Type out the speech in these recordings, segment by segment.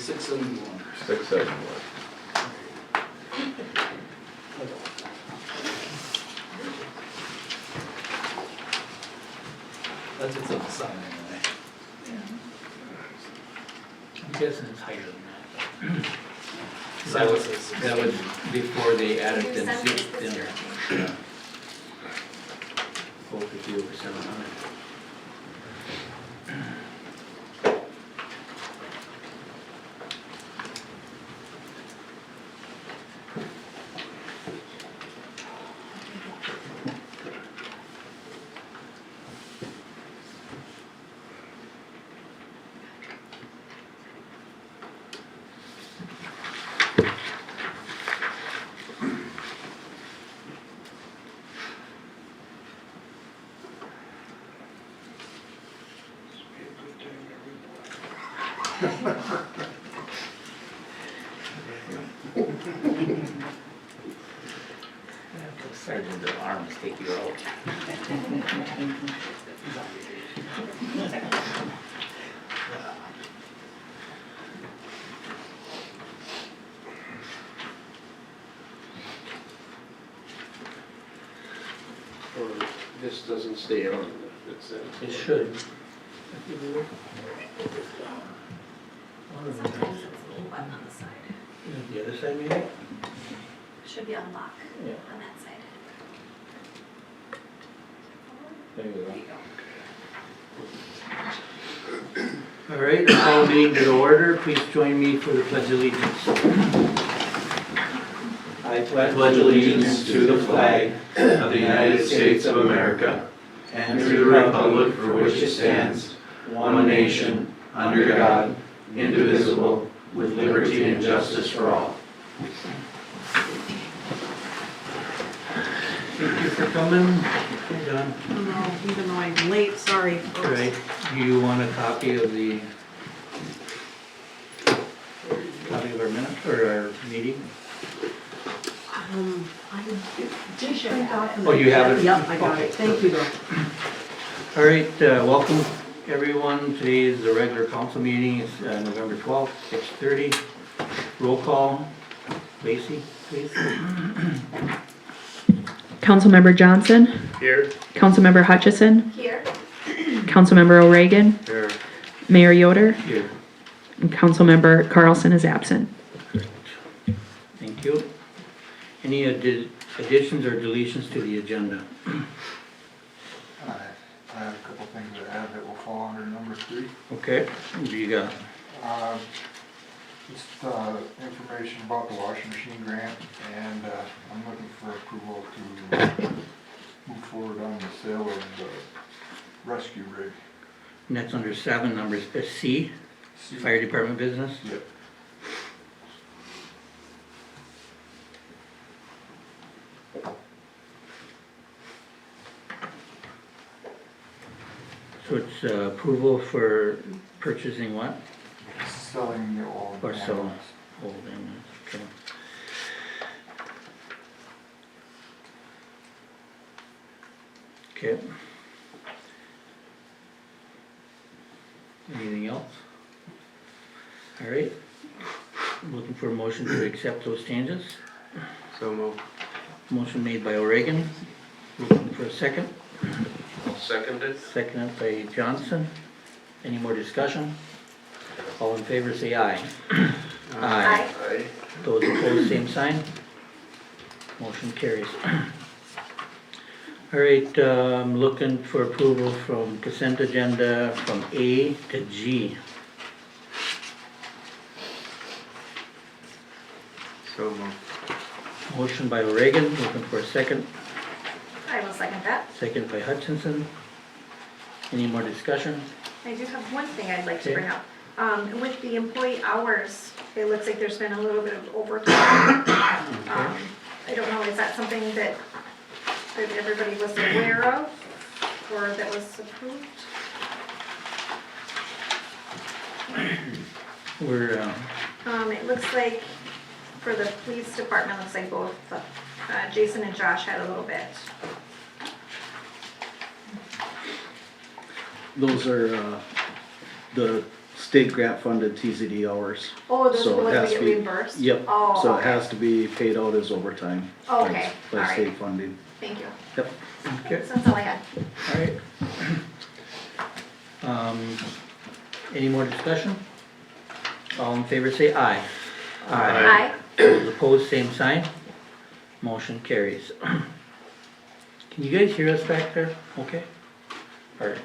671. 671. That's what's on the sign anyway. I'm guessing it's higher than that. So That it was, says that was before they added Your the census seats this in year. there. Full 50 over 700. Sergeant of Arms take you out. Or this doesn't stay on. It should. Sometimes it's a little button on the side. The other side maybe? Should be on lock Yeah. on that side. There you There you go. All right, I'll call the meeting to order. Please join me for the pledge of allegiance. I pledge allegiance to the flag of the United States of America and to the republic for which it stands, one nation, under God, indivisible, with liberty and justice for all. Thank you for coming. Hey, John. No, even though I'm late, sorry. All right, do you want a copy of our minutes or our meeting? I did print off. Oh, you have it? Yep, I got Okay. it. Thank you, Bill. All right, welcome everyone. Today is the regular council meeting. It's November 12th, 6:30. Roll call. Lacey, please. Councilmember Johnson, Here. Councilmember Hutchison, Here, Councilmember O'Regan, Here. Mayor Yoder, Here. and Councilmember Carlson is absent. Thank you. Any additions or deletions to the agenda? I have a couple things to add that will fall under number 3. Okay, what do you got? Just information about the washing machine grant, and I'm looking for approval to move forward on the sale of the rescue rig. And that's under 7, numbers C, Fire Department business. Yep. So it's approval for purchasing what? Selling the old Or selling? ambulance. Old ambulance, okay. Okay. Anything else? All right. Looking for a motion to accept those changes. So moved. Motion made by O'Regan. Looking for a second. I'll second it. Seconded by Johnson. Any more discussion? All in favor say aye. Aye. Aye. Those opposed, same sign. Motion carries. All right, looking for approval from consent agenda from A to G. So moved. Motion by O'Regan, looking for a second. I will second that. Second by Hutchinson. Any more discussion? I do have one thing I'd like to Okay. bring up. With the employee hours, it looks like there's been a little bit of overtime. I don't know, is that something that everybody was aware of or that was approved? We're, It looks like for the police department, looks like both Jason and Josh had a little bit. Those are the state grant funded TZD hours. Oh, those are So the it ones has we to get be- reimbursed? Yep, Oh, so it okay. has to be paid out as overtime. by- Okay, By alright. state funding. Thank you. Yep. Okay, That's all I had. all right. Any more discussion? All in favor say aye. Aye. Those opposed, same sign. Motion carries. Can you guys hear us back there? Okay? All right.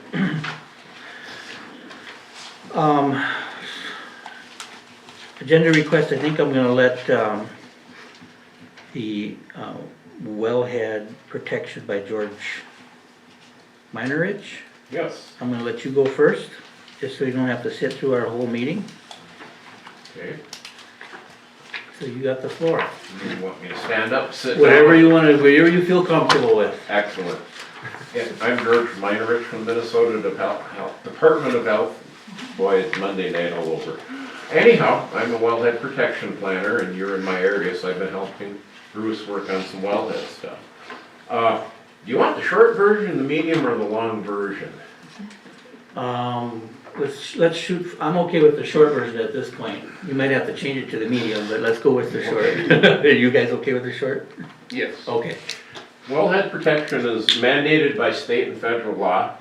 Agenda request, I think I'm gonna let, the, wellhead protection by George Minorich. Yes. I'm gonna let you go first, just so you don't have to sit through our whole meeting. Okay. So you got the floor. You want me to stand up, sit down? Whatever you wanna, whatever you feel comfortable with. Excellent. Yeah, I'm George Minorich from Minnesota Department of Health. Boy, it's Monday night all over. Anyhow, I'm a wellhead protection planner and you're in my area, so I've been helping Bruce work on some wellhead stuff. Do you want the short version, the medium, or the long version? Let's shoot, I'm okay with the short version at this point. You might have to change it to the medium, but let's go with the short. Are you guys okay with the short? Yes. Okay. Wellhead protection is mandated by state and federal law.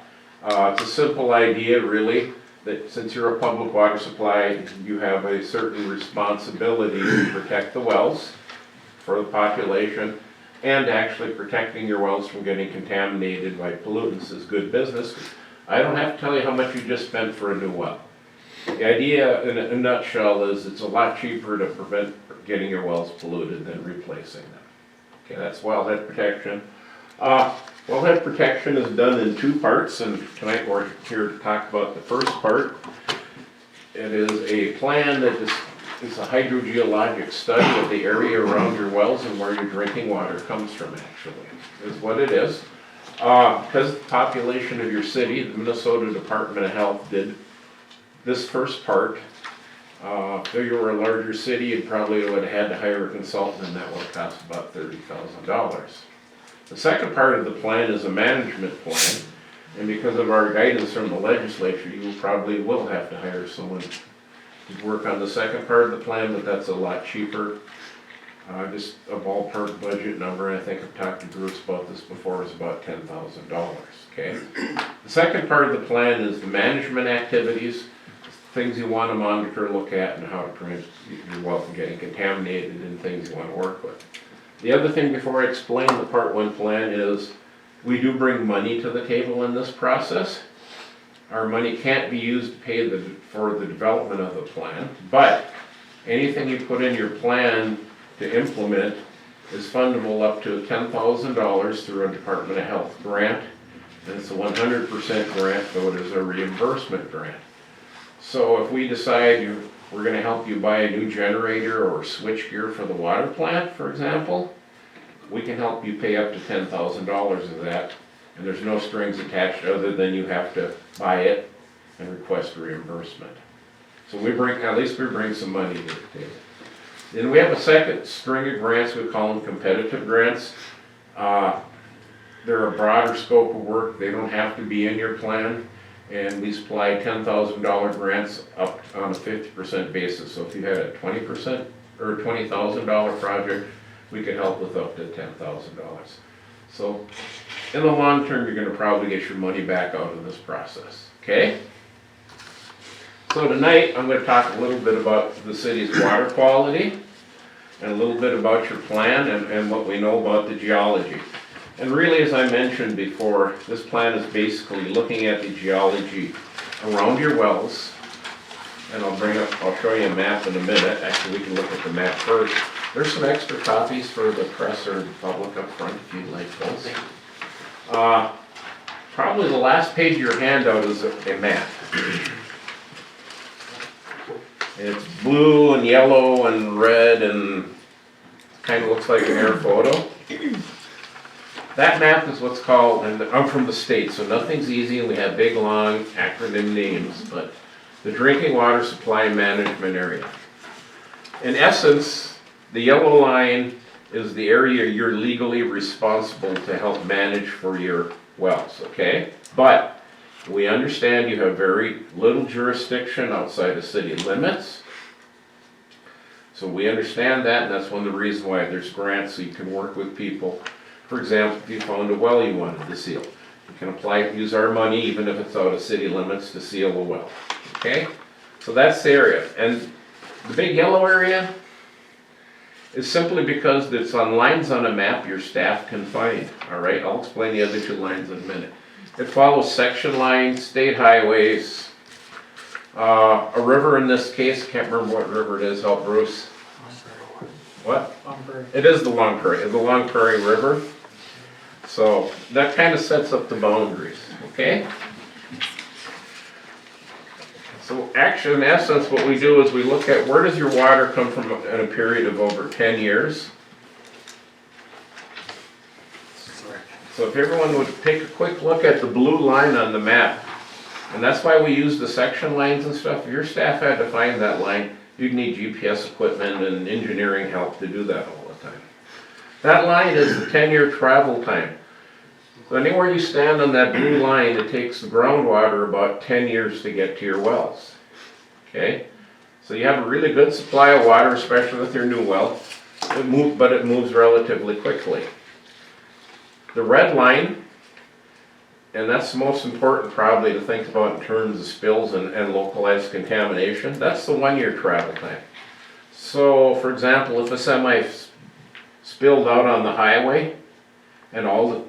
It's a simple idea, really, that since you're a public water supply, you have a certain responsibility to protect the wells for the population, and actually protecting your wells from getting contaminated by pollutants is good business. I don't have to tell you how much you just spent for a new well. The idea, in a nutshell, is it's a lot cheaper to prevent getting your wells polluted than replacing them. Okay, that's wellhead protection. Wellhead protection is done in two parts, and tonight we're here to talk about the first part. It is a plan that is a hydrogeologic study of the area around your wells and where your drinking water comes from, actually, is what it is. Because the population of your city, the Minnesota Department of Health did this first part. If you were a larger city, you probably would have had to hire a consultant, and that would have cost about $30,000. The second part of the plan is a management plan, and because of our guidance from the legislature, you probably will have to hire someone to work on the second part of the plan, but that's a lot cheaper. Just a ballpark budget number, and I think I've talked to Bruce about this before, is about $10,000, okay? The second part of the plan is the management activities, things you want to monitor, look at, and how to prevent your well from getting contaminated, and things you want to work with. The other thing before I explain the part one plan is we do bring money to the table in this process. Our money can't be used to pay for the development of the plan, but anything you put in your plan to implement is fundable up to $10,000 through a Department of Health grant, and it's a 100% grant, though it is a reimbursement grant. So if we decide we're gonna help you buy a new generator or switchgear for the water plant, for example, we can help you pay up to $10,000 of that, and there's no strings attached other than you have to buy it and request reimbursement. So at least we bring some money to the table. Then we have a second string of grants, we call them competitive grants. They're a broader scope of work, they don't have to be in your plan, and we supply $10,000 grants up on a 50% basis. So if you had a 20% or $20,000 project, we could help with up to $10,000. So in the long term, you're gonna probably get your money back out of this process, okay? So tonight, I'm gonna talk a little bit about the city's water quality and a little bit about your plan and what we know about the geology. And really, as I mentioned before, this plan is basically looking at the geology around your wells. And I'll show you a map in a minute. Actually, we can look at the map first. There's some extra copies for the press or the public up front if you'd like those. Probably the last page of your handout is a map. It's blue and yellow and red and kind of looks like an air photo. That map is what's called, and I'm from the state, so nothing's easy, and we have big, long acronym names, but the Drinking Water Supply Management Area. In essence, the yellow line is the area you're legally responsible to help manage for your wells, okay? But We understand you have very little jurisdiction outside of city limits. So we understand that, and that's one of the reasons why there's grants, so you can work with people. For example, if you found a well you wanted to seal, you can apply, use our money, even if it's out of city limits, to seal a well, okay? So that's the area, and the big yellow area is simply because it's on lines on a map your staff can find, all right? I'll explain the other two lines in a minute. It follows section lines, state highways, a river in this case, can't remember what river it is, help Bruce. What? It is the Long Prairie River. So that kind of sets up the boundaries, okay? So actually, in essence, what we do is we look at where does your water come from in a period of over 10 years. So if everyone would take a quick look at the blue line on the map, and that's why we use the section lines and stuff. If your staff had to find that line, you'd need GPS equipment and engineering help to do that all the time. That line is the 10-year travel time. So anywhere you stand on that blue line, it takes the groundwater about 10 years to get to your wells. Okay? So you have a really good supply of water, especially with your new well, but it moves relatively quickly. The red line, and that's the most important probably to think about in terms of spills and localized contamination, that's the 1-year travel time. So for example, if a semi spilled out on the highway and all the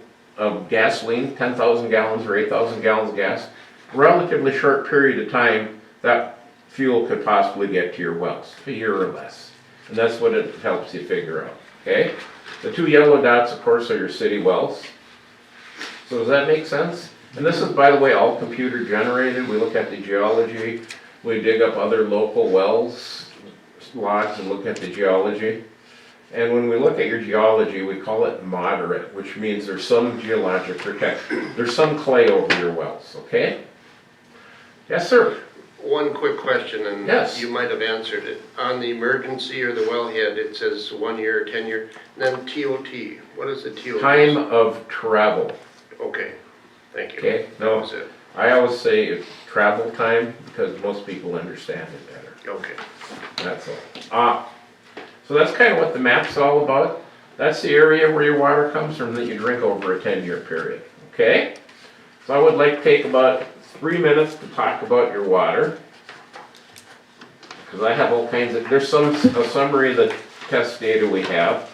gasoline, 10,000 gallons or 8,000 gallons of gas, relatively short period of time, that fuel could possibly get to your wells, a year or less. And that's what it helps you figure out, okay? The two yellow dots, of course, are your city wells. So does that make sense? And this is, by the way, all computer generated. We look at the geology. We dig up other local wells, logs, and look at the geology. And when we look at your geology, we call it moderate, which means there's some geologic protection. There's some clay over your wells, okay? Yes, sir? One quick question, and Yes. you might have answered it. On the emergency or the wellhead, it says 1 year, 10 year, then TOT. What is the TOT? Time of travel, Okay, thank you. okay? That No, was it. I always say it's travel time because most people understand it better. Okay. That's all. So that's kind of what the map's all about. That's the area where your water comes from that you drink over a 10-year period, okay? So I would like to take about 3 minutes to talk about your water. Because I have all kinds of, there's a summary of the test data we have,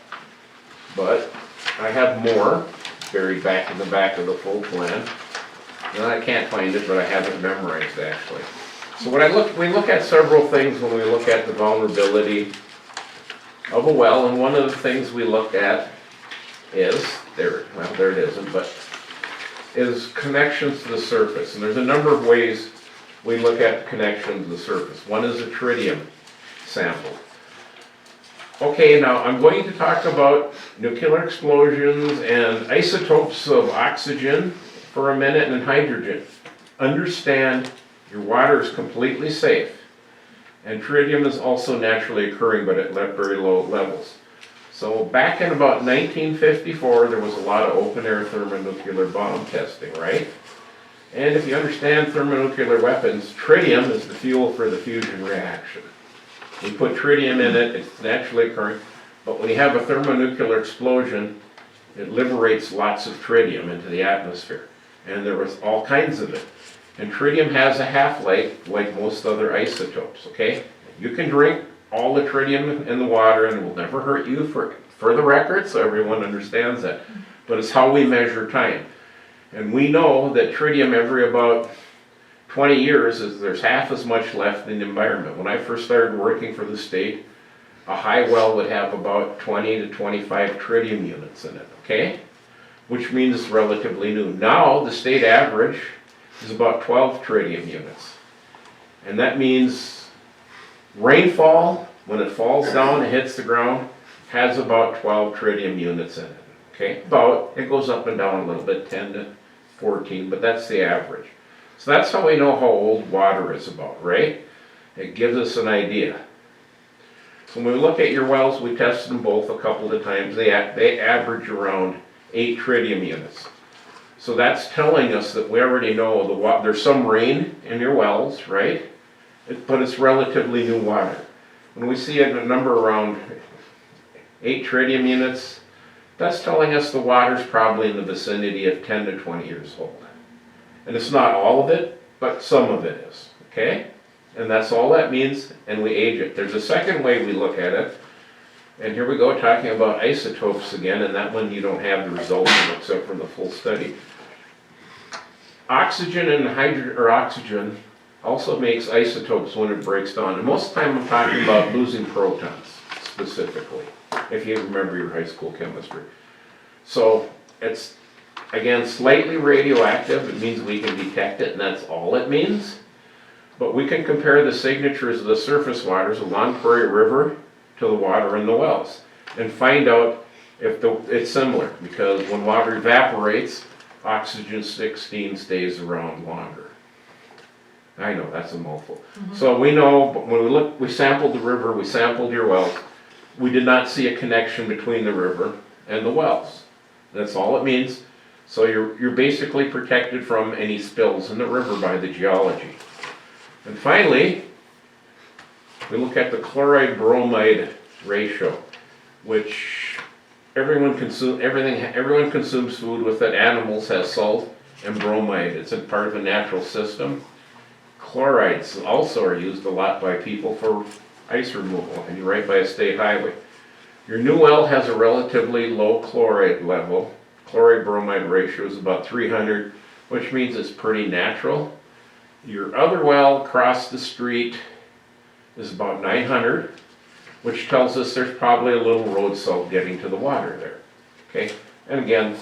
but I have more buried back in the back of the full plan. And I can't find it, but I have it memorized actually. So we look at several things when we look at the vulnerability of a well, and one of the things we look at is, there it isn't, but is connections to the surface. And there's a number of ways we look at connection to the surface. One is a tritium sample. Okay, now I'm going to talk about nuclear explosions and isotopes of oxygen for a minute and hydrogen. Understand your water is completely safe. And tritium is also naturally occurring, but at very low levels. So back in about 1954, there was a lot of open-air thermonuclear bomb testing, right? And if you understand thermonuclear weapons, tritium is the fuel for the fusion reaction. You put tritium in it, it's naturally occurring, but when you have a thermonuclear explosion, it liberates lots of tritium into the atmosphere. And there was all kinds of it. And tritium has a half-life like most other isotopes, okay? You can drink all the tritium in the water and it will never hurt you for the record, so everyone understands that. But it's how we measure time. And we know that tritium every about 20 years, there's half as much left in the environment. When I first started working for the state, a high well would have about 20 to 25 tritium units in it, okay? Which means it's relatively new. Now, the state average is about 12 tritium units. And that means rainfall, when it falls down and hits the ground, has about 12 tritium units in it, okay? It goes up and down a little bit, 10 to 14, but that's the average. So that's how we know how old water is about, right? It gives us an idea. So when we look at your wells, we tested them both a couple of times. They average around 8 tritium units. So that's telling us that we already know there's some rain in your wells, right? But it's relatively new water. When we see a number around 8 tritium units, that's telling us the water's probably in the vicinity of 10 to 20 years old. And it's not all of it, but some of it is, okay? And that's all that means, and we age it. There's a second way we look at it, and here we go talking about isotopes again, and that one you don't have the results of except for the full study. Oxygen and oxygen also makes isotopes when it breaks down. And most of the time I'm talking about losing protons specifically, if you remember your high school chemistry. So it's, again, slightly radioactive. It means we can detect it, and that's all it means. But we can compare the signatures of the surface waters along Prairie River to the water in the wells and find out if it's similar, because when water evaporates, oxygen 16 stays around longer. I know, that's a mouthful. So we know, but when we sampled the river, we sampled your wells, we did not see a connection between the river and the wells. That's all it means. So you're basically protected from any spills in the river by the geology. And finally, we look at the chloride-bromide ratio, which everyone consumes food with it. Animals have salt and bromide. It's a part of a natural system. Chlorides also are used a lot by people for ice removal, and you're right by a state highway. Your new well has a relatively low chloride level. Chloride-bromide ratio is about 300, which means it's pretty natural. Your other well across the street is about 900, which tells us there's probably a little road salt getting to the water there, okay? And again,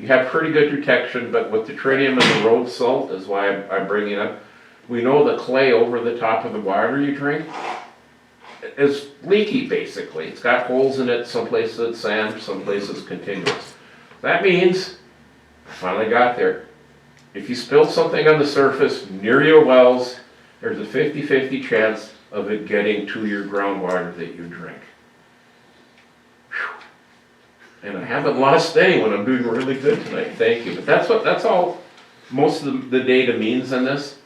you have pretty good detection, but with the tritium and the road salt is why I'm bringing it up. We know the clay over the top of the water you drink is leaky, basically. It's got holes in it, some places it's sand, some places continuous. That means, I finally got there, if you spill something on the surface near your wells, there's a 50-50 chance of it getting to your groundwater that you drink. Whew. And I haven't lost anyone. I'm doing really good tonight. Thank you. But that's all most of the data means in this.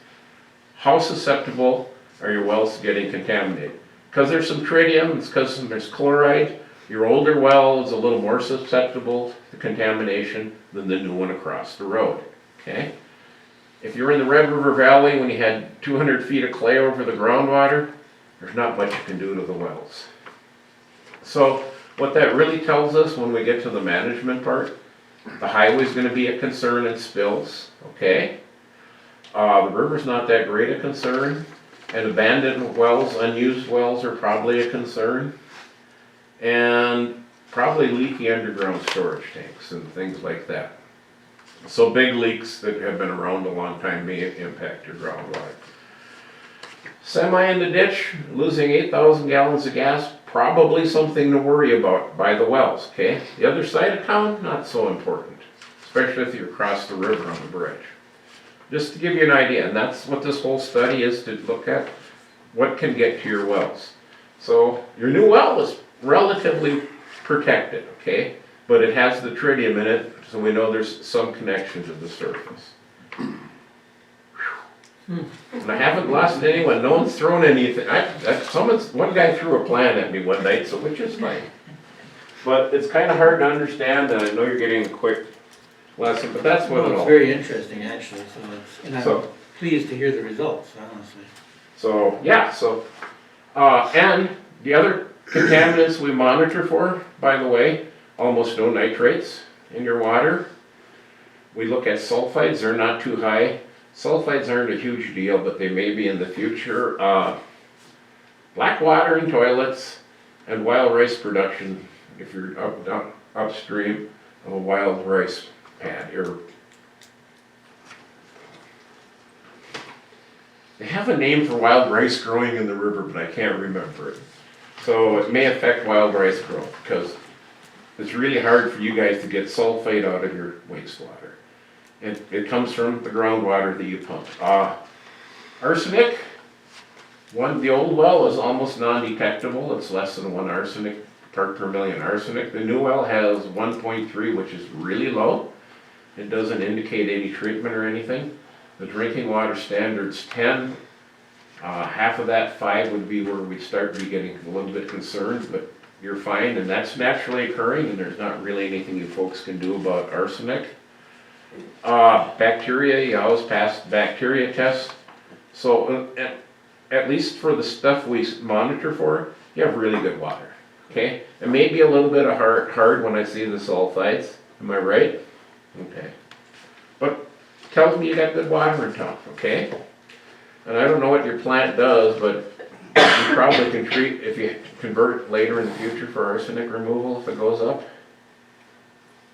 How susceptible are your wells to getting contaminated? Because there's some tritium, it's because there's chloride. Your older well is a little more susceptible to contamination than the new one across the road, okay? If you're in the Red River Valley when you had 200 feet of clay over the groundwater, there's not much you can do to the wells. So what that really tells us when we get to the management part, the highway's gonna be a concern in spills, okay? The river's not that great a concern, and abandoned wells, unused wells are probably a concern. And probably leaky underground storage tanks and things like that. So big leaks that have been around a long time may impact your groundwater. Semi in the ditch, losing 8,000 gallons of gas, probably something to worry about by the wells, okay? The other side of town, not so important, especially if you're across the river on the bridge. Just to give you an idea, and that's what this whole study is, to look at what can get to your wells. So your new well is relatively protected, okay? But it has the tritium in it, so we know there's some connection to the surface. And I haven't lost anyone, no one's thrown anything. One guy threw a plan at me one night, so which is fine. But it's kind of hard to understand, and I know you're getting a quick lesson, but that's what it Well, it's all. very interesting, actually, and I'm So- pleased to hear the results, honestly. So, yeah, and the other contaminants we monitor for, by the way, almost no nitrates in your water. We look at sulfides, they're not too high. Sulfides aren't a huge deal, but they may be in the future. Black water in toilets and wild rice production, if you're upstream of a wild rice pad. They have a name for wild rice growing in the river, but I can't remember it. So it may affect wild rice growth, because it's really hard for you guys to get sulfate out of your wastewater. It comes from the groundwater that you pump. Arsenic, the old well is almost non-detectable. It's less than 1 part per million arsenic. The new well has 1.3, which is really low. It doesn't indicate any treatment or anything. The drinking water standard's 10. Half of that 5 would be where we'd start be getting a little bit concerned, but you're fine, and that's naturally occurring, and there's not really anything you folks can do about arsenic. Bacteria, you always pass the bacteria test. So at least for the stuff we monitor for, you have really good water, okay? It may be a little bit of hard when I see the sulfides, am I right? Okay. But tells me you got good water in town, okay? And I don't know what your plant does, but you probably can treat, if you convert it later in the future for arsenic removal if it goes up?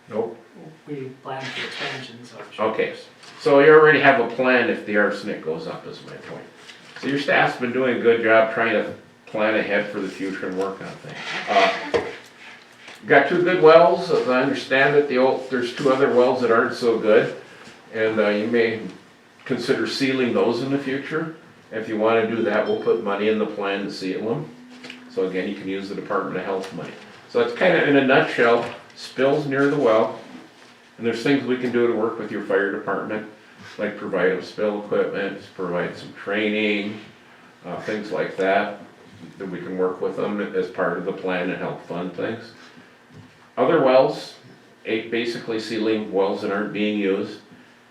Nope. We plan for expansion, so. Okay, so you already have a plan if the arsenic goes up is my point. So your staff's been doing a good job trying to plan ahead for the future and work on things. Got 2 good wells, as I understand it, there's 2 other wells that aren't so good. And you may consider sealing those in the future. If you wanna do that, we'll put money in the plan to seal them. So again, you can use the Department of Health money. So that's kinda in a nutshell, spills near the well. And there's things we can do to work with your fire department, like provide them spill equipment, provide some training, things like that we can work with them as part of the plan and help fund things. Other wells, basically sealing wells that aren't being used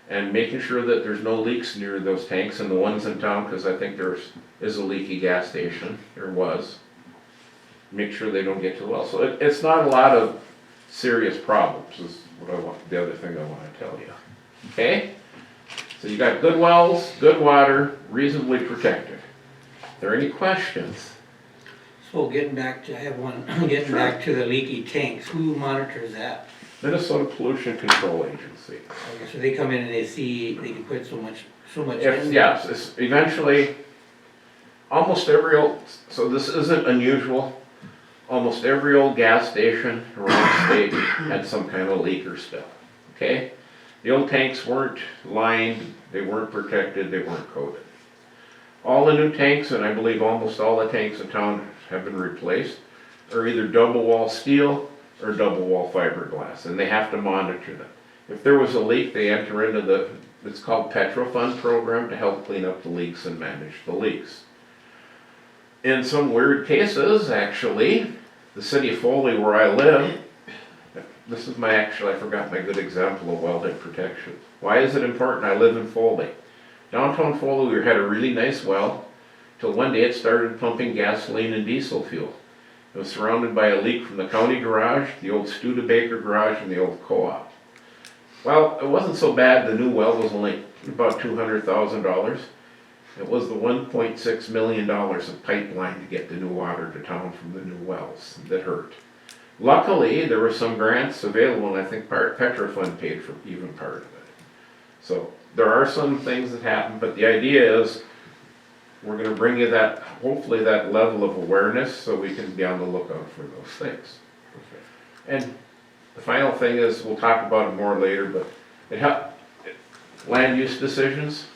and making sure that there's no leaks near those tanks and the ones in town, because I think there is a leaky gas station, there was. Make sure they don't get to the well. So it's not a lot of serious problems is what the other thing I want to tell you. Okay? So you got good wells, good water, reasonably protected. Are there any questions? So getting back to, I have one, getting back to the leaky tanks, who monitors that? Minnesota Pollution Control Agency. Okay, so they come in and they see, they can put so much If, in? yes, it's eventually, almost every old, so this isn't unusual, almost every old gas station around the state had some kind of leak or spill, okay? The old tanks weren't lined, they weren't protected, they weren't coated. All the new tanks, and I believe almost all the tanks in town have been replaced, are either double wall steel or double wall fiberglass, and they have to monitor them. If there was a leak, they enter into it's called Petrofund program to help clean up the leaks and manage the leaks. In some weird cases, actually, the city of Foley where I live, this is I forgot my good example of wellhead protection. Why is it important? I live in Foley. Downtown Foley, we had a really nice well, till one day it started pumping gasoline and diesel fuel. It was surrounded by a leak from the county garage, the old Studebaker garage, and the old co-op. Well, it wasn't so bad. The new well was only about $200,000. It was the $1.6 million of pipeline to get the new water to town from the new wells that hurt. Luckily, there were some grants available, and I think Petrofund paid for even part of it. So there are some things that happen, but the idea is we're going to bring you that, hopefully that level of awareness so we can be on the lookout for those things. And the final thing is, we'll talk about it more later, but land use decisions,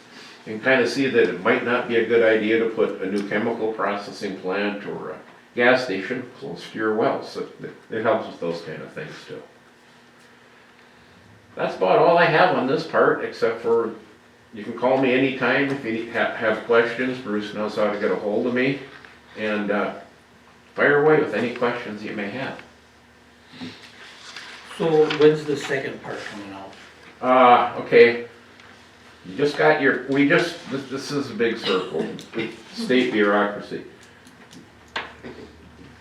you can kind of see that it might not be a good idea to put a new chemical processing plant or a gas station close to your wells. So it helps with those kind of things too. That's about all I have on this part, except for you can call me anytime if you have questions. Bruce knows how to get a hold of me. And fire away with any questions you may have. So when's the second part coming out? Okay. You just got this is a big circle, state bureaucracy.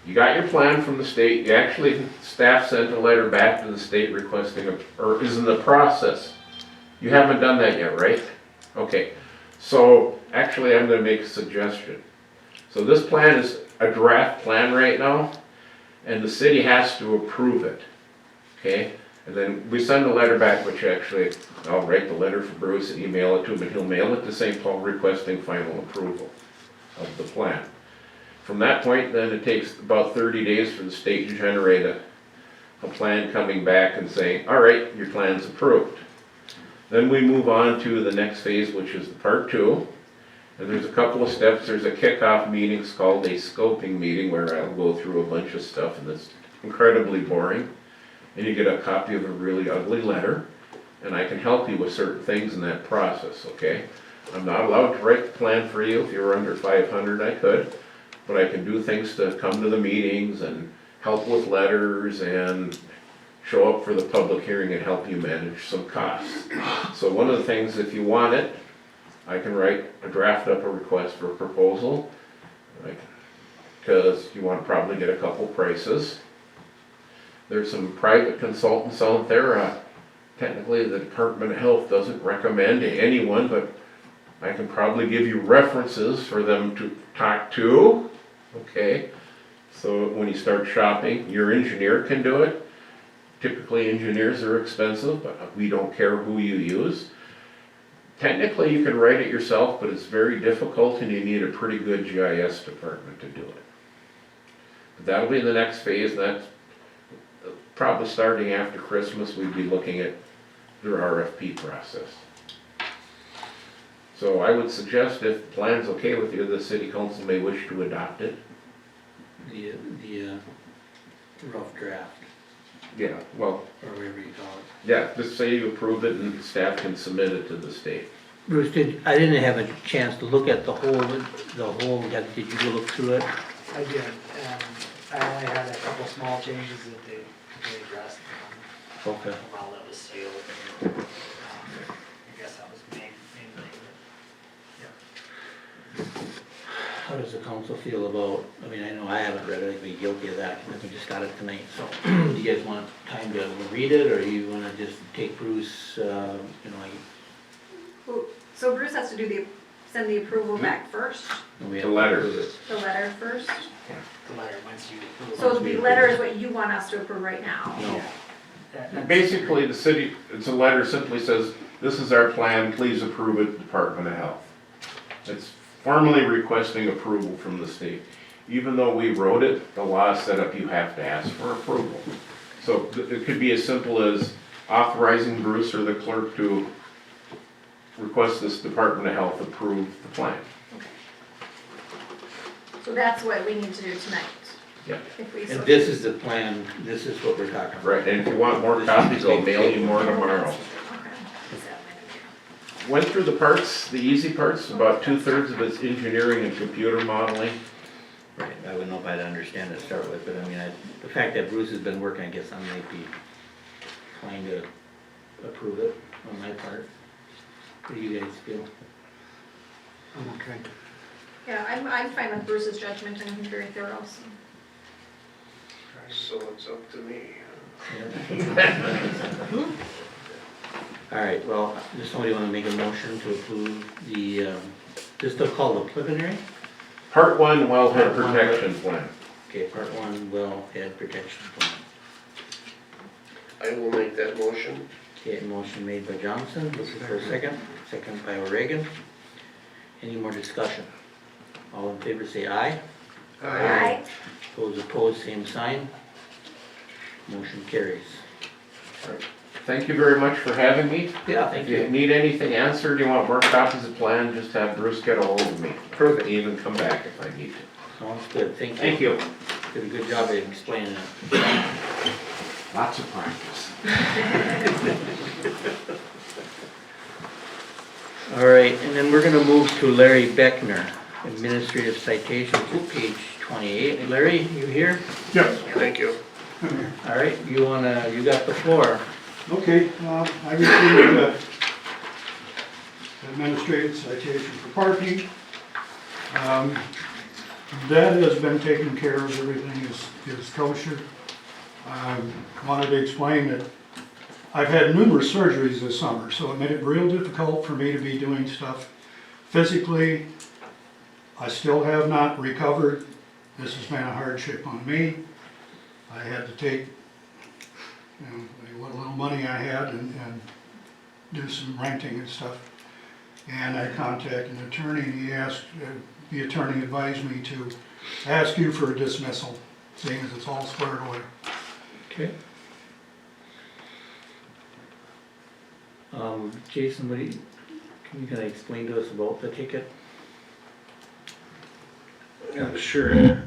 You got your plan from the state, staff sent a letter back to the state requesting, or is in the process. You haven't done that yet, right? Okay, so actually I'm gonna make a suggestion. So this plan is a draft plan right now, and the city has to approve it, okay? And then we send a letter back, which actually, I'll write the letter for Bruce and email it to him, and he'll mail it to St. Paul requesting final approval of the plan. From that point, then it takes about 30 days for the state to generate a plan coming back and saying, all right, your plan's approved. Then we move on to the next phase, which is the part 2. And there's a couple of steps. There's a kickoff meeting, it's called a scoping meeting, where I'll go through a bunch of stuff, and it's incredibly boring. And you get a copy of a really ugly letter. and I can help you with certain things in that process, okay? I'm not allowed to write the plan for you. If you were under 500, I could, but I can do things to come to the meetings and help with letters and show up for the public hearing and help you manage some costs. So one of the things, if you want it, I can draft up a request for a proposal, because you want to probably get a couple prices. There's some private consultants out there. Technically, the Department of Health doesn't recommend to anyone, but I can probably give you references for them to talk to, okay? So when you start shopping, your engineer can do it. Typically, engineers are expensive, but we don't care who you use. Technically, you can write it yourself, but it's very difficult and you need a pretty good GIS department to do it. But that'll be the next phase, and that's probably starting after Christmas, we'd be looking at the RFP process. So I would suggest, if the plan's okay with you, the city council may wish to adopt it. The rough draft, Yeah, well, or whatever you call it. yeah, just say you approve it and staff can submit it to the state. Bruce, I didn't have a chance to look at the whole, did you go look through it? I did, and I only had a couple small changes that they addressed Okay. while that was sealed. And, I guess that was the main thing. How does the council feel about, I mean, I know I haven't read it, I'd be guilty of that, because we just got it tonight, so, do you guys want time to read it, or you wanna just take Bruce, So Bruce has to send the approval back first, we The have to letter. approve it? the letter first? The letter, once you approve. So the letter is what you want us to approve right now? No, Basically, the city, it's a letter, simply says, this is our plan, please approve it, Department of Health. It's formally requesting approval from the state. Even though we wrote it, the law is set up, you have to ask for approval. So it could be as simple as authorizing Bruce or the clerk to request this Department of Health approve the plan. So that's what we need to do tonight? Yeah. If we and this is the plan, this is what we're talking about. Right, and if you want more copies, I'll mail you more tomorrow. Okay. Went through the parts, the easy parts, about 2/3 of it's engineering and computer modeling. Right, I wouldn't know if I'd understand it to start with, but I mean, the fact that Bruce has been working, I guess I might be trying to approve it on my part. What do you guys feel? Okay. Yeah, I'm fine with Bruce's judgment, and he's very thorough, so. So it's up to me. All right, well, does somebody want to make a motion to approve the, this still called the preliminary? Part 1 wellhead Part one. protection plan. Okay, part 1, wellhead protection plan. I will make that motion. Okay, motion made by Johnson, looking for a second by O'Regan. Any more discussion? All in favor say aye. Aye. Those opposed, same sign. Motion carries. Thank you very much for having me. Yeah, If thank you you. need anything answered, you want more copies of the plan, just have Bruce get a hold of me. Perfect. Even come back if I need to. Sounds good, thank you. Thank you. Did a good job of explaining it. Lots of practice. All right, and then we're gonna move to Larry Beckner, administrative citations, page 28. Larry, you here? Yes. Thank you. All right, you got the floor. Okay, I received an administrative citation for parking. That has been taken care of, everything is kosher. Wanted to explain that I've had numerous surgeries this summer, so it made it real difficult for me to be doing stuff physically. I still have not recovered. This has been a hardship on me. I had to take, what little money I had and do some renting and stuff. And I contacted an attorney, and he asked, the attorney advised me to ask you for a dismissal, seeing as it's all squared away. Okay. Jason, can you kind of explain to us about the ticket? Yeah, sure.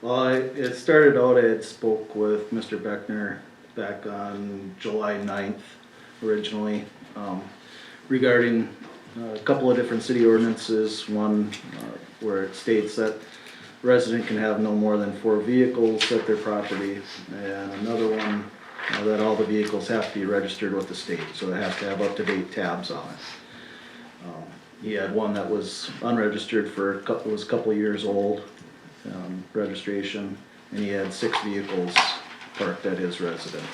Well, it started out, I had spoke with Mr. Beckner back on July 9th. originally, regarding a couple of different city ordinances. One, where it states that resident can have no more than 4 vehicles at their property, and another one, that all the vehicles have to be registered with the state, so it has to have up-to-date tabs on it. He had one that was unregistered for was a couple of years old, registration, and he had 6 vehicles parked at his residence.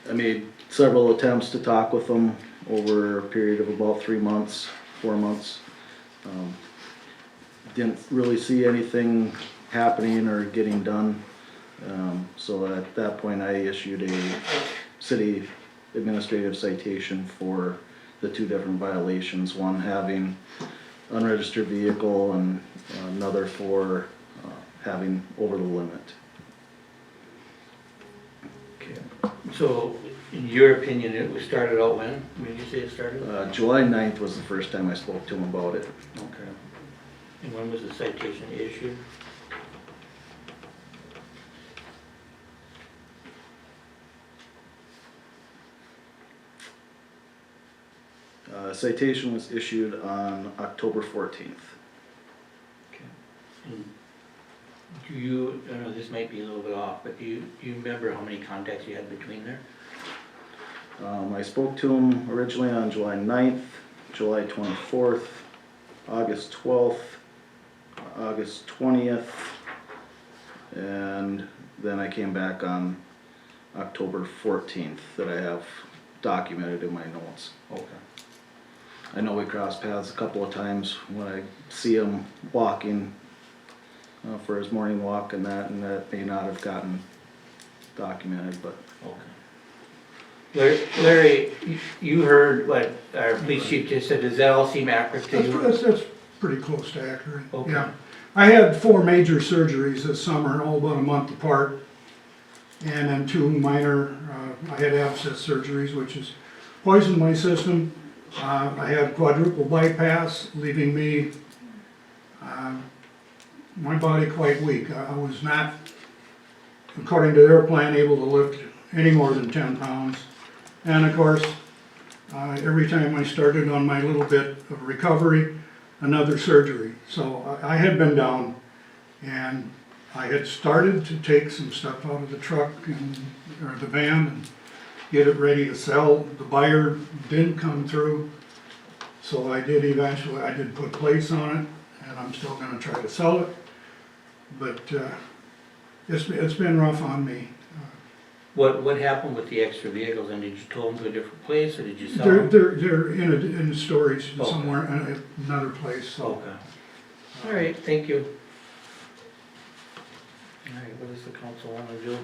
I made several attempts to talk with him over a period of about 3 months, 4 months. Didn't really see anything happening or getting done. So at that point, I issued a city administrative citation for the 2 different violations, one having unregistered vehicle and another for having over the limit. Okay. So, in your opinion, it was started out when? When did you say it started? July 9th was the first time I spoke to him about it. Okay. And when was the citation issued? Citation was issued on October 14th. And do you, I know this might be a little bit off, but do you remember how many contacts you had between there? I spoke to him originally on July 9th, July 24th, August 12th, August 20th, and then I came back on October 14th that I have documented in my notes. Okay. I know we crossed paths a couple of times when I see him walking for his morning walk and that may not have gotten documented, but. Okay. Larry, you heard what our police chief just said, does that all seem accurate to you? That's pretty close to accurate, Okay. yeah. I had 4 major surgeries this summer, all about a month apart. And then 2 minor, I had abscess surgeries, which is poisoned my system. I had quadruple bypass, leaving me, my body quite weak. I was not, according to their plan, able to lift any more than 10 pounds. And of course, every time I started on my little bit of recovery, another surgery. So I had been down, and I had started to take some stuff out of the truck or the van and get it ready to sell. The buyer didn't come through, so I did put plates on it, and I'm still gonna try to sell it. But it's been rough on me. What happened with the extra vehicles, and did you tow them to a different place, or did you sell They're, them? they're in storage Okay. somewhere, in another place, so. Okay. All right, thank you. All right, what does the council want to do?